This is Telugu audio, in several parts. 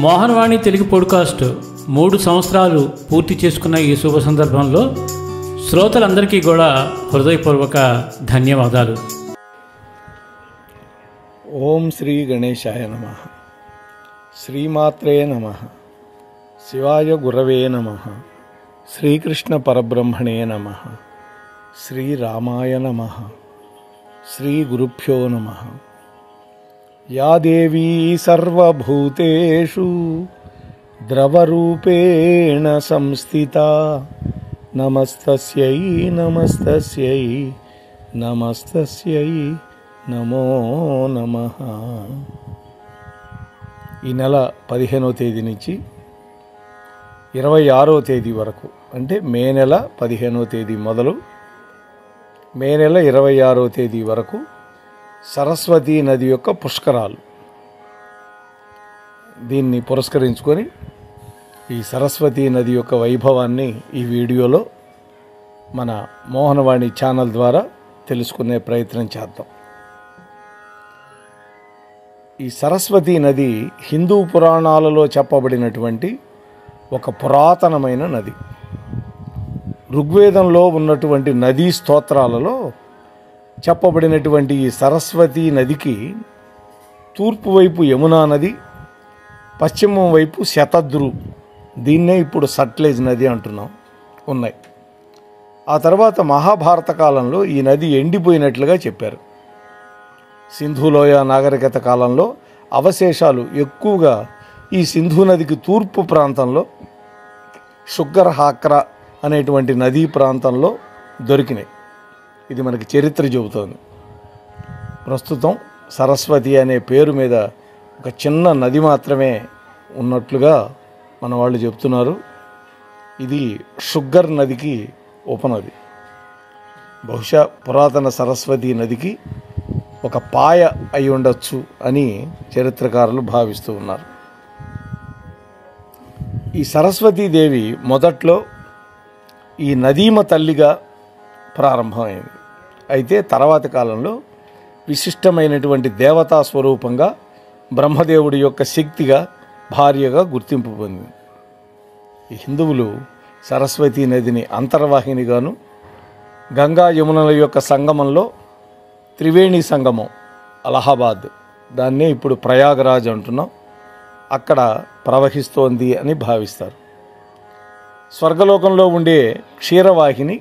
మోహనవాణి తెలుగు పాడ్కాస్ట్ 3 సంవత్సరాలు పూర్తి చేసుకున్న ఈ శుభ సందర్భంలో శ్రోతలందరికీ కూడా హృదయపూర్వక ధన్యవాదాలు. ఓం శ్రీ గణేశాయ నమః. శ్రీమాత్రే నమః. శివాయ గురవే నమః. శ్రీకృష్ణ పరబ్రహ్మణే నమః. శ్రీరామాయ నమః. శ్రీ గురుభ్యో నమః. యా దేవీ సర్వభూతేషు ద్రవరూపేణ సంస్థితా నమస్తస్యై నమస్తస్యై నమస్తస్యై నమో నమః. ఈ నెల 15వ తేదీ నుంచి 26వ తేదీ వరకు, అంటే మే నెల 15వ తేదీ మొదలు మే నెల 26వ తేదీ వరకు సరస్వతీ నది యొక్క పుష్కరాలు. దీన్ని పురస్కరించుకొని ఈ సరస్వతీ నది యొక్క వైభవాన్ని ఈ వీడియోలో మన మోహనవాణి ఛానల్ ద్వారా తెలుసుకునే ప్రయత్నం చేద్దాం. ఈ సరస్వతీ నది హిందూ పురాణాలలో చెప్పబడినటువంటి ఒక పురాతనమైన నది. ఋగ్వేదంలో ఉన్నటువంటి నదీ స్తోత్రాలలో చెప్పబడినటువంటి ఈ సరస్వతీ నదికి తూర్పు వైపు యమునా నది, పశ్చిమం వైపు శతద్రు, దీన్నే ఇప్పుడు సట్లెజ్ నది అంటున్నాం, ఉన్నాయి. ఆ తర్వాత మహాభారత కాలంలో ఈ నది ఎండిపోయినట్లుగా చెప్పారు. సింధులోయ నాగరికత కాలంలో అవశేషాలు ఎక్కువగా ఈ సింధు నదికి తూర్పు ప్రాంతంలో షుగ్గర్ హాక్రా అనేటువంటి నదీ ప్రాంతంలో దొరికినాయి. ఇది మనకి చరిత్ర చెబుతోంది. ప్రస్తుతం సరస్వతి అనే పేరు మీద ఒక చిన్న నది మాత్రమే ఉన్నట్లుగా మన వాళ్ళు చెప్తున్నారు. ఇది షుగ్గర్ నదికి ఉపనది. బహుశా పురాతన సరస్వతి నదికి ఒక పాయ అయి ఉండొచ్చు అని చరిత్రకారులు భావిస్తూ ఉన్నారు. ఈ సరస్వతీదేవి మొదట్లో ఈ నదీమ తల్లిగా ప్రారంభమైంది. అయితే తర్వాతి కాలంలో విశిష్టమైనటువంటి దేవతా స్వరూపంగా బ్రహ్మదేవుడి యొక్క శక్తిగా, భార్యగా గుర్తింపు పొందింది. ఈ హిందువులు సరస్వతీ నదిని అంతర్వాహినిగాను, గంగా యమునల యొక్క సంగమంలో త్రివేణి సంగమం అలహాబాద్, దాన్నే ఇప్పుడు ప్రయాగరాజ్ అంటున్నాం, అక్కడ ప్రవహిస్తోంది అని భావిస్తారు. స్వర్గలోకంలో ఉండే క్షీరవాహిని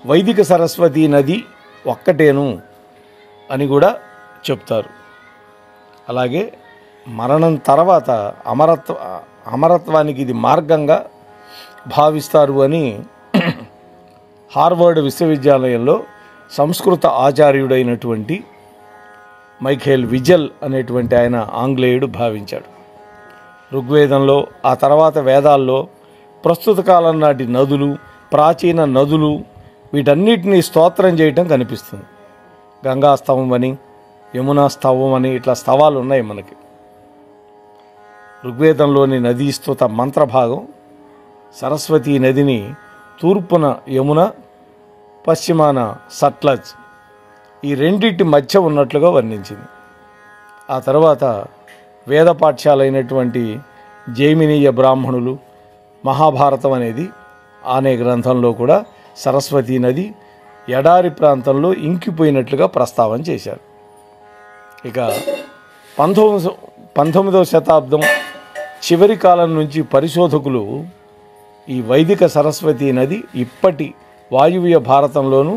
వైదిక సరస్వతీ నది ఒక్కటేను అని కూడా చెప్తారు. అలాగే మరణం తర్వాత అమరత్వానికి ఇది మార్గంగా భావిస్తారు అని హార్వర్డ్ విశ్వవిద్యాలయంలో సంస్కృత ఆచార్యుడైనటువంటి మైఖేల్ విజల్ అనేటువంటి ఆయన ఆంగ్లేయుడు భావించాడు. ఋగ్వేదంలో, ఆ తర్వాత వేదాల్లో ప్రస్తుత కాలం నాటి నదులు, ప్రాచీన నదులు, వీటన్నిటినీ స్తోత్రం చేయటం కనిపిస్తుంది. గంగా స్తవం అని, యమునా స్తవం అని, ఇట్లా స్తవాలు ఉన్నాయి మనకి. ఋగ్వేదంలోని నదీ స్తుత మంత్రభాగం సరస్వతీ నదిని తూర్పున యమున, పశ్చిమాన సట్లజ్, ఈ రెండింటి మధ్య ఉన్నట్లుగా వర్ణించింది. ఆ తర్వాత వేద పాఠ్యాలైనటువంటి జైమినీయ బ్రాహ్మణులు మహాభారతం అనేది అనే గ్రంథంలో కూడా సరస్వతీ నది ఎడారి ప్రాంతంలో ఇంకిపోయినట్లుగా ప్రస్తావన చేశారు. ఇక 19వ శతాబ్దం చివరి కాలం నుంచి పరిశోధకులు ఈ వైదిక సరస్వతీ నది ఇప్పటి వాయువ్య భారతంలోనూ,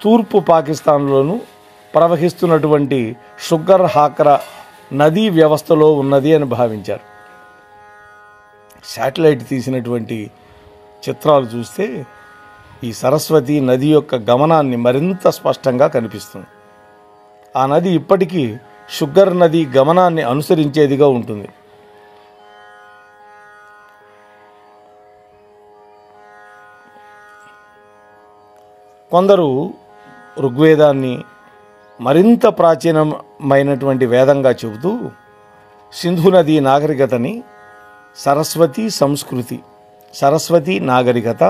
తూర్పు పాకిస్తాన్లోనూ ప్రవహిస్తున్నటువంటి షుగ్గర్ హాక్రా నదీ వ్యవస్థలో ఉన్నది అని భావించారు. శాటిలైట్ తీసినటువంటి చిత్రాలు చూస్తే ఈ సరస్వతీ నది యొక్క గమనాన్ని మరింత స్పష్టంగా కనిపిస్తుంది. ఆ నది ఇప్పటికీ షుగ్గర్ నది గమనాన్ని అనుసరించేదిగా ఉంటుంది. కొందరు ఋగ్వేదాన్ని మరింత ప్రాచీనమైనటువంటి వేదంగా చెబుతూ సింధు నదీ నాగరికతని సరస్వతీ సంస్కృతి, సరస్వతీ నాగరికత,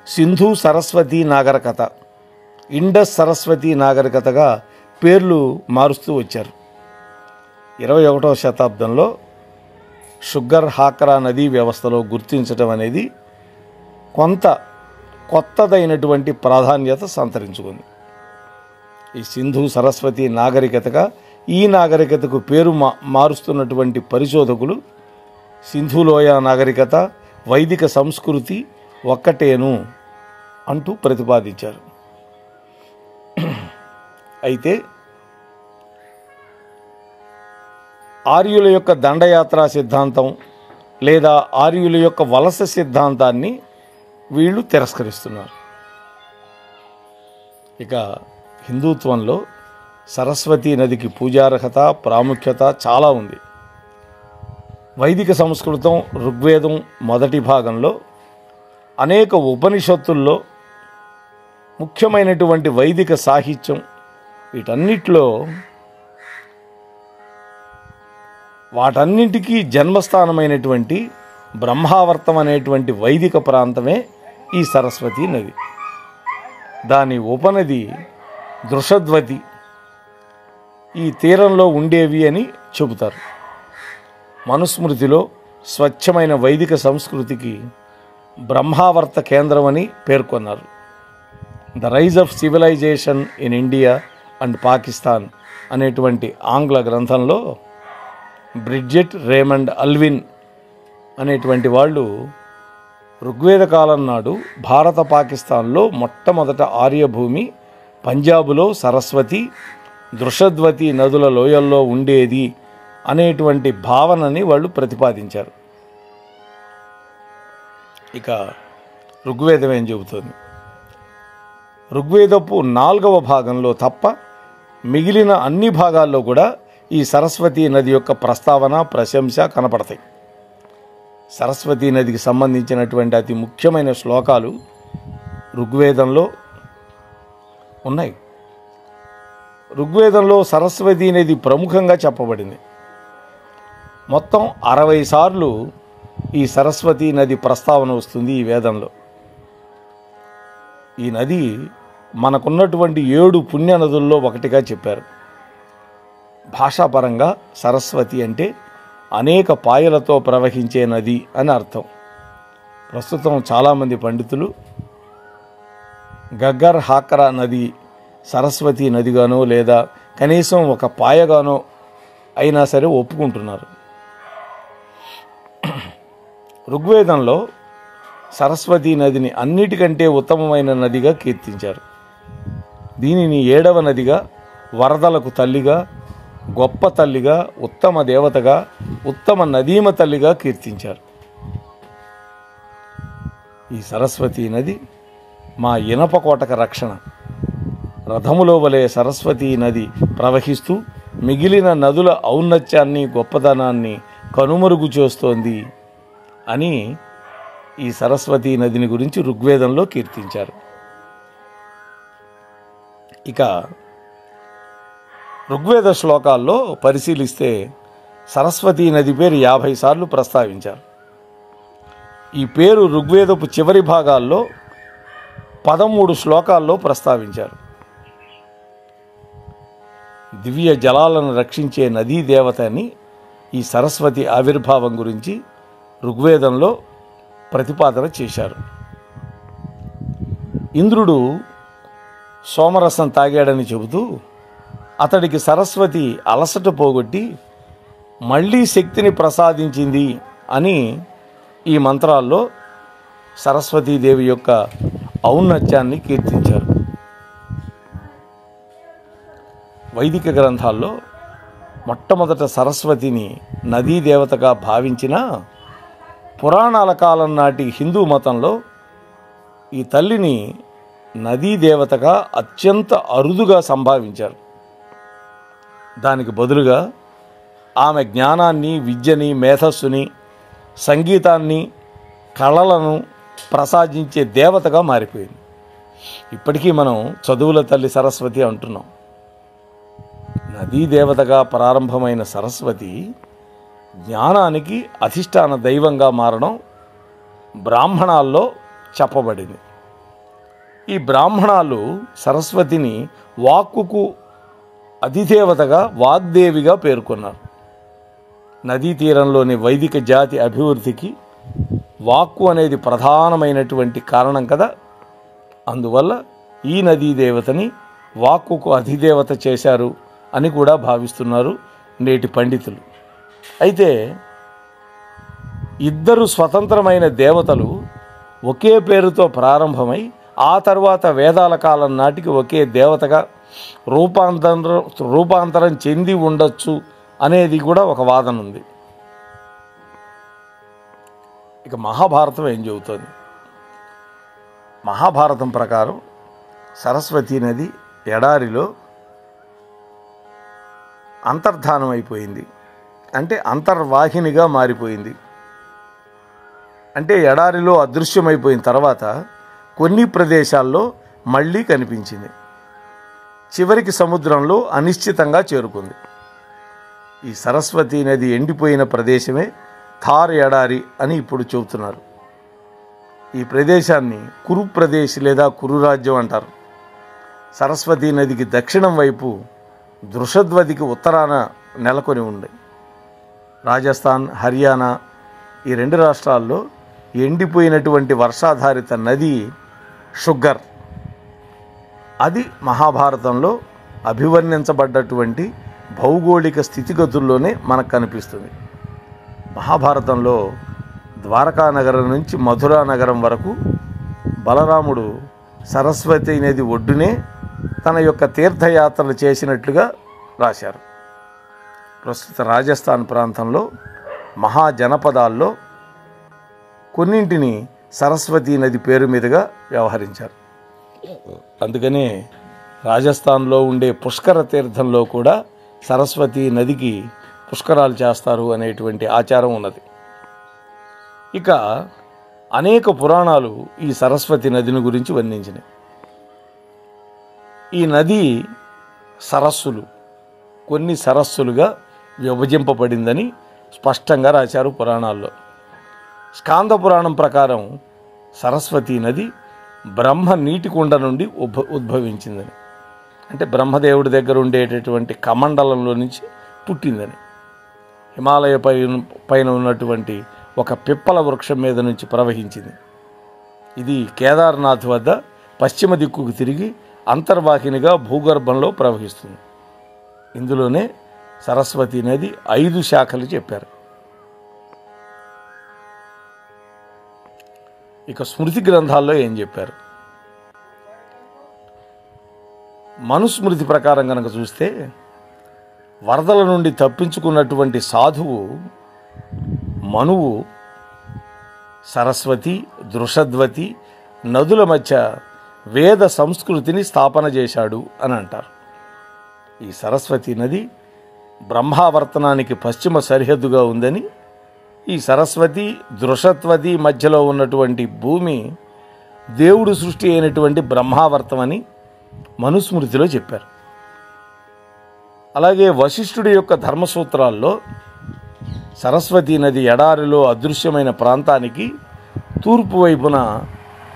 సింధు సరస్వతీ నాగరికత, ఇండస్ సరస్వతీ నాగరికతగా పేర్లు మారుస్తూ వచ్చారు. 21వ శతాబ్దంలో షుగర్ హాక్రా నదీ వ్యవస్థలో గుర్తించడం అనేది కొంత కొత్తదైనటువంటి ప్రాధాన్యత సంతరించుకుంది. ఈ సింధు సరస్వతి నాగరికతగా ఈ నాగరికతకు పేరు మారుస్తున్నటువంటి పరిశోధకులు సింధులోయ నాగరికత, వైదిక సంస్కృతి ఒక్కటేను అంటూ ప్రతిపాదించారు. అయితే ఆర్యుల యొక్క దండయాత్రా సిద్ధాంతం లేదా ఆర్యుల యొక్క వలస సిద్ధాంతాన్ని వీళ్ళు తిరస్కరిస్తున్నారు. ఇక హిందుత్వంలో సరస్వతీ నదికి పూజార్హత, ప్రాముఖ్యత చాలా ఉంది. వైదిక సంస్కృతం ఋగ్వేదం మొదటి భాగంలో అనేక ఉపనిషత్తుల్లో ముఖ్యమైనటువంటి వైదిక సాహిత్యం వీటన్నిటిలో వాటన్నింటికీ జన్మస్థానమైనటువంటి బ్రహ్మావర్తం అనేటువంటి వైదిక ప్రాంతమే ఈ సరస్వతీ నది. దాని ఉపనది దృషద్వతి ఈ తీరంలో ఉండేవి అని చెబుతారు. మనుస్మృతిలో స్వచ్ఛమైన వైదిక సంస్కృతికి బ్రహ్మావర్త కేంద్రం అని పేర్కొన్నారు. The rise of civilisation in India and Pakistan అనేటువంటి ఆంగ్ల గ్రంథంలో బ్రిడ్జెట్ రేమండ్ అల్విన్ అనేటువంటి వాళ్ళు ఋగ్వేద కాలం నాడు భారత పాకిస్తాన్లో మొట్టమొదట ఆర్యభూమి పంజాబులో సరస్వతి దృషద్వతి నదుల లోయల్లో ఉండేది అనేటువంటి భావనని వాళ్ళు ప్రతిపాదించారు. ఇక ఋగ్వేదం ఏం చెబుతోంది? ఋగ్వేదపు 4వ భాగంలో తప్ప మిగిలిన అన్ని భాగాల్లో కూడా ఈ సరస్వతీ నది యొక్క ప్రస్తావన, ప్రశంస కనపడతాయి. సరస్వతీ నదికి సంబంధించినటువంటి అతి ముఖ్యమైన శ్లోకాలు ఋగ్వేదంలో ఉన్నాయి. ఋగ్వేదంలో సరస్వతీ నది ప్రముఖంగా చెప్పబడింది. మొత్తం 60 సార్లు ఈ సరస్వతీ నది ప్రస్తావన వస్తుంది ఈ వేదంలో. ఈ నది మనకున్నటువంటి 7 పుణ్య నదుల్లో ఒకటిగా చెప్పారు. భాషాపరంగా సరస్వతి అంటే అనేక పాయలతో ప్రవహించే నది అని అర్థం. ప్రస్తుతం చాలామంది పండితులు గగ్గర్ హాక్రా నది సరస్వతీ నదిగానో లేదా కనీసం ఒక పాయగానో అయినా సరే ఒప్పుకుంటున్నారు. ఋగ్వేదంలో సరస్వతీ నదిని అన్నిటికంటే ఉత్తమమైన నదిగా కీర్తించారు. దీనిని 7వ నదిగా, వరదలకు తల్లిగా, గొప్ప తల్లిగా, ఉత్తమ దేవతగా, ఉత్తమ నదీమ తల్లిగా కీర్తించారు. ఈ సరస్వతీ నది మా ఇనప కోటక రక్షణ. రథములో వలె సరస్వతీ నది ప్రవహిస్తూ మిగిలిన నదుల ఔన్నత్యాన్ని, గొప్పదనాన్ని కనుమరుగు చేస్తోంది అని ఈ సరస్వతీ నదిని గురించి ఋగ్వేదంలో కీర్తించారు. ఇక ఋగ్వేద శ్లోకాల్లో పరిశీలిస్తే సరస్వతీ నది పేరు 50 సార్లు ప్రస్తావించారు. ఈ పేరు ఋగ్వేదపు చివరి భాగాల్లో 13 శ్లోకాల్లో ప్రస్తావించారు. దివ్య జలాలను రక్షించే నదీ దేవత అని ఈ సరస్వతి ఆవిర్భావం గురించి ఋగ్వేదంలో ప్రతిపాదన చేశారు. ఇంద్రుడు సోమరసం తాగాడని చెబుతూ అతడికి సరస్వతి అలసట పోగొట్టి మళ్ళీ శక్తిని ప్రసాదించింది అని ఈ మంత్రాల్లో సరస్వతీదేవి యొక్క ఔన్నత్యాన్ని కీర్తించారు. వైదిక గ్రంథాల్లో మొట్టమొదట సరస్వతిని నదీ దేవతగా భావించిన పురాణాల కాలం నాటి హిందూ మతంలో ఈ తల్లిని నదీ దేవతగా అత్యంత అరుదుగా సంభావించారు. దానికి బదులుగా ఆమె జ్ఞానాన్ని, విద్యని, మేధస్సుని, సంగీతాన్ని, కళలను ప్రసాదించే దేవతగా మారిపోయింది. ఇప్పటికీ మనం చదువుల తల్లి సరస్వతి అంటున్నాం. నదీ దేవతగా ప్రారంభమైన సరస్వతి జ్ఞానానికి అధిష్టాన దైవంగా మారడం బ్రాహ్మణాల్లో చెప్పబడింది. ఈ బ్రాహ్మణాలు సరస్వతిని వాక్కుకు అధిదేవతగా, వాగ్దేవిగా పేర్కొన్నారు. నదీ తీరంలోని వైదిక జాతి అభివృద్ధికి వాక్కు అనేది ప్రధానమైనటువంటి కారణం కదా. అందువల్ల ఈ నదీ దేవతని వాక్కుకు అధిదేవత చేశారు అని కూడా భావిస్తున్నారు నేటి పండితులు. అయితే ఇద్దరు స్వతంత్రమైన దేవతలు ఒకే పేరుతో ప్రారంభమై ఆ తర్వాత వేదాల కాలం నాటికి ఒకే దేవతగా రూపాంతరం చెంది ఉండొచ్చు అనేది కూడా ఒక వాదన ఉంది. ఇక మహాభారతం ఏం చెబుతోంది? మహాభారతం ప్రకారం సరస్వతీ నది ఎడారిలో అంతర్ధానం అయిపోయింది, అంటే అంతర్వాహినిగా మారిపోయింది. అంటే ఎడారిలో అదృశ్యమైపోయిన తర్వాత కొన్ని ప్రదేశాల్లో మళ్ళీ కనిపించింది. చివరికి సముద్రంలో అనిశ్చితంగా చేరుకుంది. ఈ సరస్వతీ నది ఎండిపోయిన ప్రదేశమే థార్ ఎడారి అని ఇప్పుడు చెబుతున్నారు. ఈ ప్రదేశాన్ని కురు ప్రదేశ్ లేదా కురు రాజ్యం అంటారు. సరస్వతీ నదికి దక్షిణం వైపు దృషద్వతికి ఉత్తరాన నెలకొని ఉంది. రాజస్థాన్, హర్యానా ఈ రెండు రాష్ట్రాల్లో ఎండిపోయినటువంటి వర్షాధారిత నది షుగ్గర్. అది మహాభారతంలో అభివర్ణించబడ్డటువంటి భౌగోళిక స్థితిగతుల్లోనే మనకు కనిపిస్తుంది. మహాభారతంలో ద్వారకా నగరం నుంచి మధురా నగరం వరకు బలరాముడు సరస్వతీ నది ఒడ్డునే తన యొక్క తీర్థయాత్రలు చేసినట్లుగా రాశారు. ప్రస్తుత రాజస్థాన్ ప్రాంతంలో మహాజనపదాల్లో కొన్నింటిని సరస్వతీ నది పేరు మీదుగా వ్యవహరించారు. అందుకనే రాజస్థాన్లో ఉండే పుష్కర తీర్థంలో కూడా సరస్వతీ నదికి పుష్కరాలు చేస్తారు అనేటువంటి ఆచారం ఉన్నది. ఇక అనేక పురాణాలు ఈ సరస్వతీ నదిని గురించి వర్ణించినాయి. ఈ నది సరస్సులు కొన్ని సరస్సులుగా విభజింపబడిందని స్పష్టంగా రాశారు పురాణాల్లో. స్కాంద పురాణం ప్రకారం సరస్వతీ నది బ్రహ్మ నీటి కుండ నుండి ఉద్భవించిందని, అంటే బ్రహ్మదేవుడి దగ్గర ఉండేటటువంటి కమండలంలో నుంచి పుట్టిందని. హిమాలయ పైన ఉన్నటువంటి ఒక పిప్పల వృక్షం మీద నుంచి ప్రవహించింది. ఇది కేదార్నాథ్ వద్ద పశ్చిమ దిక్కుకు తిరిగి అంతర్వాహినిగా భూగర్భంలో ప్రవహిస్తుంది. ఇందులోనే సరస్వతీ నది 5 శాఖలు చెప్పారు. ఇక స్మృతి గ్రంథాల్లో ఏం చెప్పారు? మనుస్మృతి ప్రకారం కనుక చూస్తే వరదల నుండి తప్పించుకున్నటువంటి సాధువు మనువు సరస్వతి, దృషద్వతి నదుల మధ్య వేద సంస్కృతిని స్థాపన చేశాడు అని అంటారు. ఈ సరస్వతీ నది బ్రహ్మావర్తనానికి పశ్చిమ సరిహద్దుగా ఉందని, ఈ సరస్వతి దృషద్వతి మధ్యలో ఉన్నటువంటి భూమి దేవుడు సృష్టి అయినటువంటి బ్రహ్మావర్తమని మనుస్మృతిలో చెప్పారు. అలాగే వశిష్ఠుడి యొక్క ధర్మసూత్రాల్లో సరస్వతీ నది ఎడారిలో అదృశ్యమైన ప్రాంతానికి తూర్పు వైపున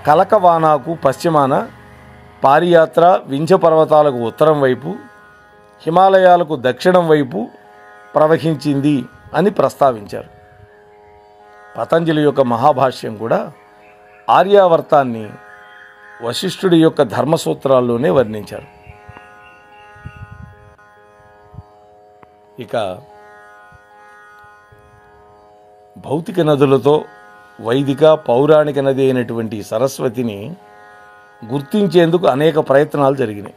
కలకవానాకు పశ్చిమాన, పారియాత్ర వింధ్య పర్వతాలకు ఉత్తరం వైపు, హిమాలయాలకు దక్షిణం వైపు ప్రవహించింది అని ప్రస్తావించారు. పతంజలి యొక్క మహాభాష్యం కూడా ఆర్యావర్తాన్ని వశిష్ఠుడి యొక్క ధర్మసూత్రాల్లోనే వర్ణించారు. ఇక భౌతిక నదులతో వైదిక పౌరాణిక నది అయినటువంటి సరస్వతిని గుర్తించేందుకు అనేక ప్రయత్నాలు జరిగినాయి.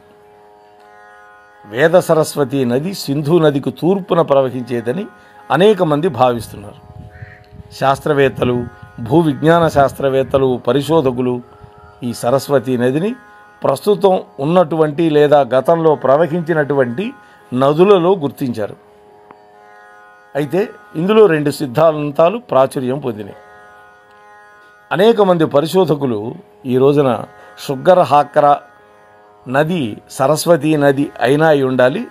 వేద సరస్వతి నది సింధు నదికి తూర్పున ప్రవహించేదని అనేక మంది భావిస్తున్నారు. శాస్త్రవేత్తలు, భూ విజ్ఞాన శాస్త్రవేత్తలు, పరిశోధకులు ఈ సరస్వతీ నదిని ప్రస్తుతం ఉన్నటువంటి లేదా గతంలో ప్రవహించినటువంటి నదులలో గుర్తించారు. అయితే ఇందులో 2 సిద్ధాంతాలు ప్రాచుర్యం పొందినాయి. అనేక మంది పరిశోధకులు ఈ రోజున షుగ్గర్ హాక్రా నది సరస్వతీ నది అయినా అయి ఉండాలి,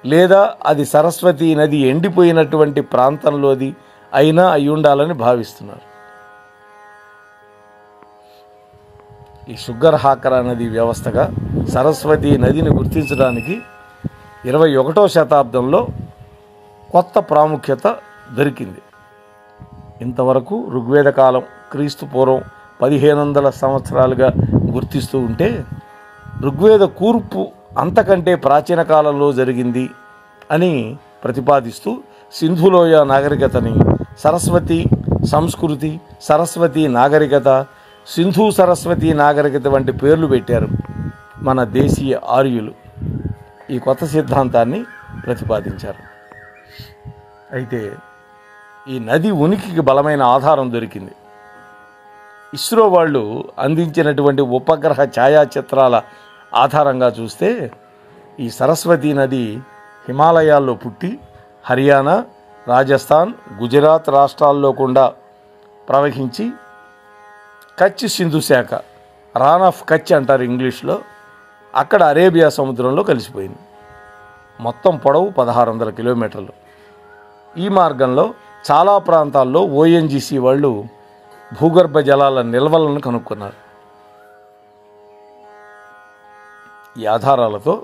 లేదా అది సరస్వతీ నది ఎండిపోయినటువంటి ప్రాంతంలోది అయినా అయి ఉండాలని భావిస్తున్నారు. ఈ షుగ్గర్ హాక్రా నది వ్యవస్థగా సరస్వతీ నదిని గుర్తించడానికి 21వ శతాబ్దంలో కొత్త ప్రాముఖ్యత దొరికింది. ఇంతవరకు ఋగ్వేద కాలం క్రీస్తు పూర్వం 1500 సంవత్సరాలుగా గుర్తిస్తూ ఉంటే ఋగ్వేద కూర్పు అంతకంటే ప్రాచీన కాలంలో జరిగింది అని ప్రతిపాదిస్తూ సింధులోయ నాగరికతని సరస్వతి సంస్కృతి, సరస్వతి నాగరికత, సింధు సరస్వతి నాగరికత వంటి పేర్లు పెట్టారు మన దేశీయ ఆర్యులు. ఈ కొత్త సిద్ధాంతాన్ని ప్రతిపాదించారు. అయితే ఈ నది ఉనికికి బలమైన ఆధారం దొరికింది. ఇస్రో వాళ్ళు అందించినటువంటి ఉపగ్రహ ఛాయాచిత్రాల ఆధారంగా చూస్తే ఈ సరస్వతీ నది హిమాలయాల్లో పుట్టి హర్యానా, రాజస్థాన్, గుజరాత్ రాష్ట్రాల్లో కూడా ప్రవహించి కచ్ సింధు శాఖ, రాన్ ఆఫ్ కచ్ అంటారు ఇంగ్లీష్లో, అక్కడ అరేబియా సముద్రంలో కలిసిపోయింది. మొత్తం పొడవు 1600 కిలోమీటర్లు. ఈ మార్గంలో చాలా ప్రాంతాల్లో ఓఎన్జీసీ వాళ్ళు భూగర్భ జలాల నిల్వలను కనుక్కున్నారు. ఈ ఆధారాలతో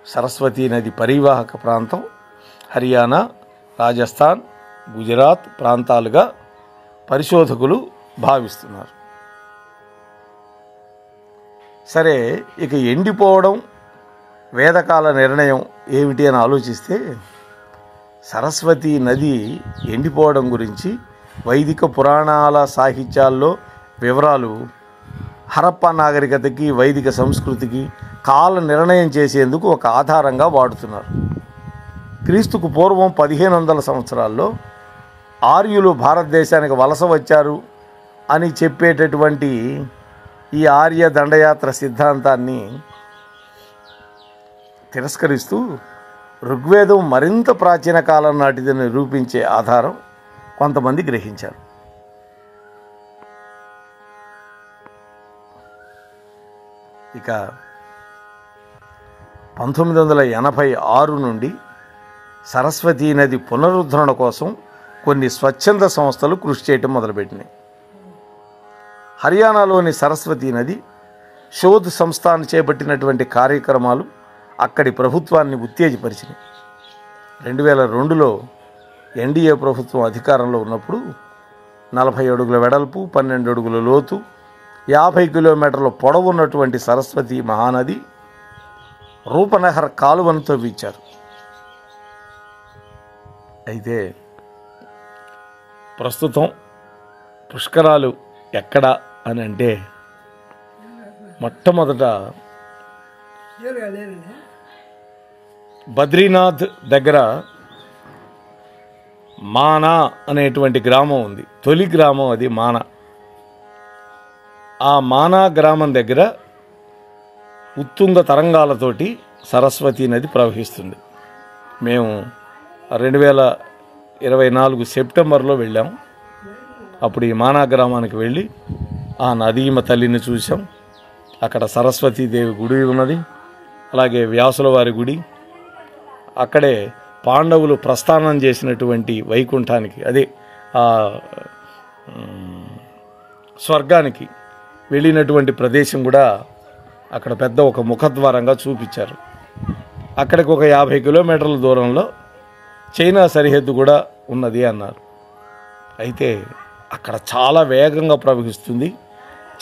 సరస్వతీ నది పరివాహక ప్రాంతం హర్యానా, రాజస్థాన్, గుజరాత్ ప్రాంతాలుగా పరిశోధకులు భావిస్తున్నారు. సరే, ఇక ఎండిపోవడం వేదకాల నిర్ణయం ఏమిటి అని ఆలోచిస్తే సరస్వతీ నది ఎండిపోవడం గురించి వైదిక పురాణాల సాహిత్యాల్లో వివరాలు హరప్పా నాగరికతకి, వైదిక సంస్కృతికి కాల నిర్ణయం చేసేందుకు ఒక ఆధారంగా వాడుతున్నారు. క్రీస్తుకు పూర్వం 1500 సంవత్సరాల్లో ఆర్యులు భారతదేశానికి వలస వచ్చారు అని చెప్పేటటువంటి ఈ ఆర్య దండయాత్ర సిద్ధాంతాన్ని తిరస్కరిస్తూ ఋగ్వేదం మరింత ప్రాచీన కాలం నాటిదని నిరూపించే ఆధారం కొంతమంది గ్రహించారు. ఇక 1986 నుండి సరస్వతీ నది పునరుద్ధరణ కోసం కొన్ని స్వచ్ఛంద సంస్థలు కృషి చేయటం మొదలుపెట్టినాయి. హర్యానాలోని సరస్వతీ నది శోధ్ సంస్థాన్ చేపట్టినటువంటి కార్యక్రమాలు అక్కడి ప్రభుత్వాన్ని ఉత్తేజపరిచినాయి. 2002లో ఎన్డీఏ ప్రభుత్వం అధికారంలో ఉన్నప్పుడు 40 అడుగుల వెడల్పు, 12 అడుగుల లోతు, 50 కిలోమీటర్ల పొడవు ఉన్నటువంటి సరస్వతీ మహానది రూపనగర్ కాలువను తవ్వించారు. అయితే ప్రస్తుతం పుష్కరాలు ఎక్కడ అని అంటే మొట్టమొదట బద్రీనాథ్ దగ్గర మానా అనేటువంటి గ్రామం ఉంది. తొలి గ్రామం అది మానా. ఆ మానా గ్రామం దగ్గర ఉత్తుంగ తరంగాలతోటి సరస్వతీ నది ప్రవహిస్తుంది. మేము 2024 సెప్టెంబర్లో వెళ్ళాం. అప్పుడు ఈ మానా గ్రామానికి వెళ్ళి ఆ నదీమ తల్లిని చూసాం. అక్కడ సరస్వతీదేవి గుడి ఉన్నది, అలాగే వ్యాసుల వారి గుడి. అక్కడే పాండవులు ప్రస్థానం చేసినటువంటి వైకుంఠానికి, అదే స్వర్గానికి వెళ్ళినటువంటి ప్రదేశం కూడా అక్కడ పెద్ద ఒక ముఖద్వారంగా చూపించారు. అక్కడికి ఒక 50 కిలోమీటర్ల దూరంలో చైనా సరిహద్దు కూడా ఉన్నది అన్నారు. అయితే అక్కడ చాలా వేగంగా ప్రవహిస్తుంది,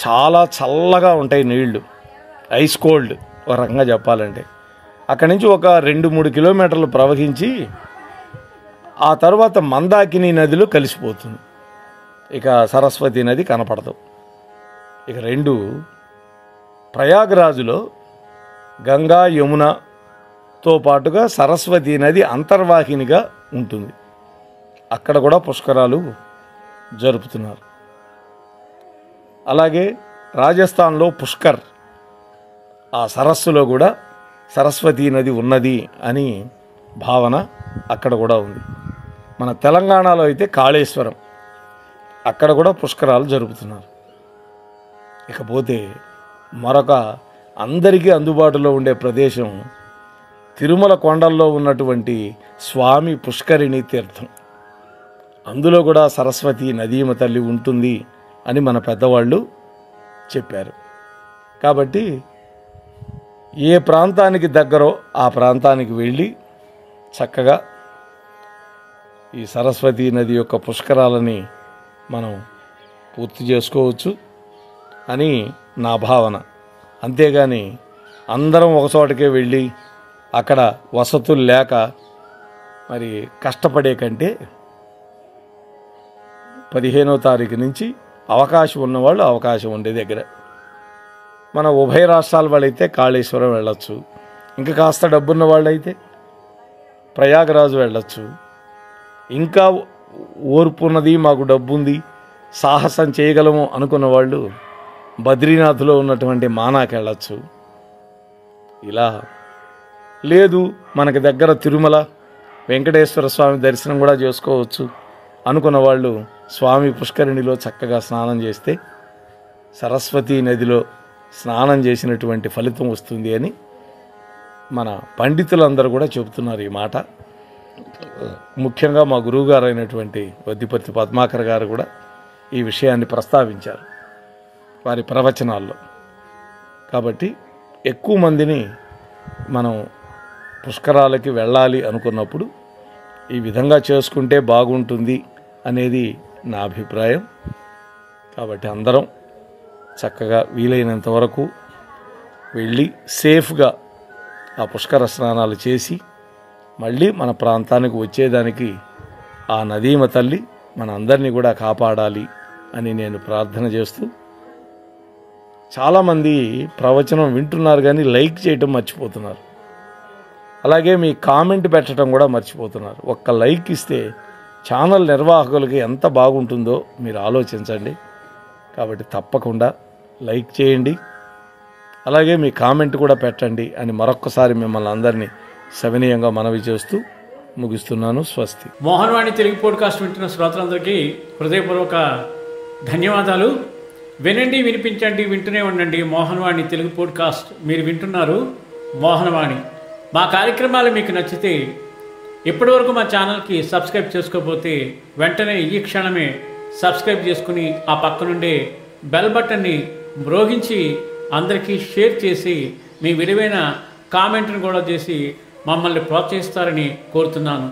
చాలా చల్లగా ఉంటాయి నీళ్లు, ఐస్ కోల్డ్ ఒక రకంగా చెప్పాలంటే. అక్కడి నుంచి ఒక 2-3 కిలోమీటర్లు ప్రవహించి ఆ తర్వాత మందాకిని నదిలో కలిసిపోతుంది. ఇక సరస్వతీ నది కనపడదు. ఇక 2 ప్రయాగరాజులో గంగా యమునతో పాటుగా సరస్వతీ నది అంతర్వాహినిగా ఉంటుంది. అక్కడ కూడా పుష్కరాలు జరుపుతున్నారు. అలాగే రాజస్థాన్లో పుష్కర్, ఆ సరస్సులో కూడా సరస్వతీ నది ఉన్నది అని భావన అక్కడ కూడా ఉంది. మన తెలంగాణలో అయితే కాళేశ్వరం, అక్కడ కూడా పుష్కరాలు జరుపుతున్నారు. ఇకపోతే మరొక అందరికీ అందుబాటులో ఉండే ప్రదేశం తిరుమల కొండల్లో ఉన్నటువంటి స్వామి పుష్కరిణి తీర్థం. అందులో కూడా సరస్వతీ నదీమ తల్లి ఉంటుంది అని మన పెద్దవాళ్ళు చెప్పారు. కాబట్టి ఏ ప్రాంతానికి దగ్గరో ఆ ప్రాంతానికి వెళ్ళి చక్కగా ఈ సరస్వతీ నది యొక్క పుష్కరాలని మనం పూర్తి చేసుకోవచ్చు అని నా భావన. అంతేగాని అందరం ఒకచోటకే వెళ్ళి అక్కడ వసతులు లేక మరి కష్టపడే కంటే 15వ తారీఖు నుంచి అవకాశం ఉన్నవాళ్ళు అవకాశం ఉండే దగ్గర మన ఉభయ రాష్ట్రాల వాళ్ళైతే కాళేశ్వరం వెళ్ళొచ్చు, ఇంకా కాస్త డబ్బున్న వాళ్ళైతే ప్రయాగరాజు వెళ్ళొచ్చు, ఇంకా ఓర్పు ఉన్నది మాకు డబ్బు ఉంది సాహసం చేయగలము అనుకున్న వాళ్ళు బద్రీనాథ్లో ఉన్నటువంటి మానాకి వెళ్ళచ్చు. ఇలా లేదు మనకి దగ్గర తిరుమల వెంకటేశ్వర స్వామి దర్శనం కూడా చేసుకోవచ్చు అనుకున్న వాళ్ళు స్వామి పుష్కరిణిలో చక్కగా స్నానం చేస్తే సరస్వతీ నదిలో స్నానం చేసినటువంటి ఫలితం వస్తుంది అని మన పండితులందరూ కూడా చెబుతున్నారు. ఈ మాట ముఖ్యంగా మా గురువుగారు అయినటువంటి వద్దిపర్తి పద్మాకర్ గారు కూడా ఈ విషయాన్ని ప్రస్తావించారు వారి ప్రవచనాల్లో. కాబట్టి ఎక్కువ మందిని మనం పుష్కరాలకి వెళ్ళాలి అనుకున్నప్పుడు ఈ విధంగా చేసుకుంటే బాగుంటుంది అనేది నా అభిప్రాయం. కాబట్టి అందరం చక్కగా వీలైనంత వరకు వెళ్ళి సేఫ్గా ఆ పుష్కర స్నానాలు చేసి మళ్ళీ మన ప్రాంతానికి వచ్చేదానికి ఆ నదీమ తల్లి మన అందరినీ కూడా కాపాడాలి అని నేను ప్రార్థన చేస్తూ, చాలామంది ప్రవచనం వింటున్నారు కానీ లైక్ చేయటం మర్చిపోతున్నారు, అలాగే మీ కామెంట్ పెట్టడం కూడా మర్చిపోతున్నారు. ఒక్క లైక్ ఇస్తే ఛానల్ నిర్వాహకులకి ఎంత బాగుంటుందో మీరు ఆలోచించండి. కాబట్టి తప్పకుండా లైక్ చేయండి, అలాగే మీ కామెంట్ కూడా పెట్టండి అని మరొక్కసారి మిమ్మల్ని అందరినీ సవినయంగా మనవి చేస్తూ ముగిస్తున్నాను. స్వస్తి. మోహన్వాణి తెలుగు పోడ్కాస్ట్ వింటున్న శ్రోతలందరికీ హృదయపూర్వక ధన్యవాదాలు. వినండి, వినిపించండి, వింటూనే ఉండండి మోహన్వాణి తెలుగు పోడ్కాస్ట్. మీరు వింటున్నారు మోహన్వాణి. మా కార్యక్రమాలు మీకు నచ్చితే ఇప్పటివరకు మా ఛానల్కి సబ్స్క్రైబ్ చేసుకోకపోతే వెంటనే ఈ క్షణమే సబ్స్క్రైబ్ చేసుకుని ఆ పక్క నుండే బెల్ బటన్ని మ్రోగించి అందరికీ షేర్ చేసి మీ విలువైన కామెంట్ను కూడా చేసి మమ్మల్ని ప్రోత్సహిస్తారని కోరుతున్నాను.